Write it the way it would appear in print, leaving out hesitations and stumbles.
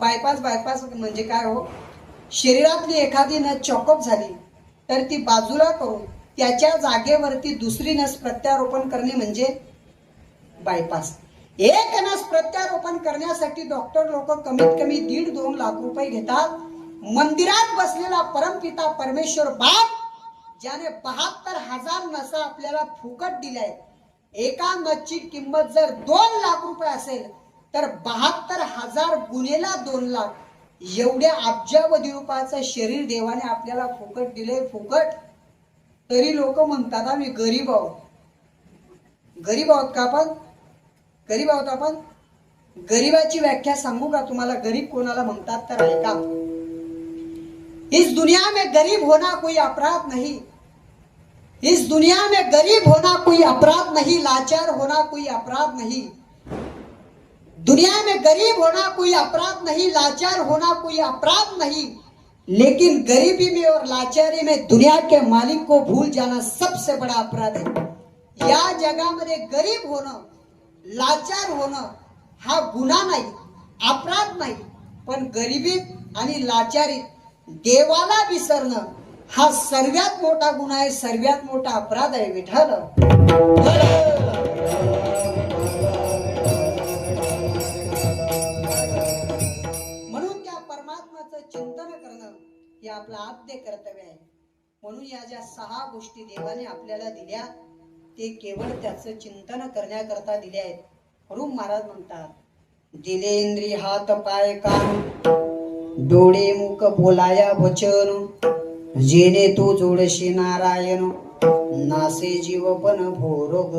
Bypass bypass म्हणजे काय हो, शरीरातली एखादी नस चॉकअप झाली तर ती बाजूला करून त्याच्या जागेवरती दुसरी नस प्रत्यारोपण करणे म्हणजे बायपास. एक नस प्रत्यारोपण करण्यासाठी डॉक्टर लोक कमीत कमी 1.5-2 लाख रुपये घेतात. मंदिरात बसलेला परमपिता परमेश्वर बाप ज्याने 72,000 नसा आपल्याला फुकट दिल्या, एका नसची किंमत जर 2 लाख रुपये असेल तर 72,000 गुणेला 2 लाख, एवढ्या अब्जावधी रुपयाचं शरीर देवाने आपल्याला फुकट दिले. फुकट. तरी लोक म्हणतात आम्ही गरीब आहोत. गरीब आहोत का आपण? गरीब आहोत आपण. गरीबाची व्याख्या सांगू का तुम्हाला? गरीब कोणाला म्हणतात तर ऐका. इस दुनिया में गरीब होना कोई अपराध नहीं. इस दुनिया में गरीब होना कोई अपराध नहीं, लाचार होना कोई अपराध नहीं. दुनिया में गरीब होना कोई अपराध नहीं, लाचार होना कोई अपराध नहीं, लेकिन गरीबी में और लाचारी में दुनिया के मालिक को भूल जाना सबसे बड़ा अपराध है. या जगामध्ये गरीब होणं, लाचार होणं हा गुन्हा नाही, अपराध नाही, पण गरिबीत आणि लाचारीत देवाला विसरणं हा सर्वात मोठा गुन्हा आहे, सर्वात मोठा अपराध आहे. विठ्ठल. म्हणून त्या परमात्म्याचं चिंतन करणं हे आपलं आद्य कर्तव्य आहे. म्हणून या ज्या 6 गोष्टी देवाने आपल्याला दिल्या ते केवळ त्याचं चिंतन करण्याकरता दिले आहेत. म्हणून महाराज म्हणतात, दिले इंद्रिय हात पाय कान, डोळे मुख बोलाया वचन, जेणे तू जोडशी नारायण, नासे जीव पण भोरोग.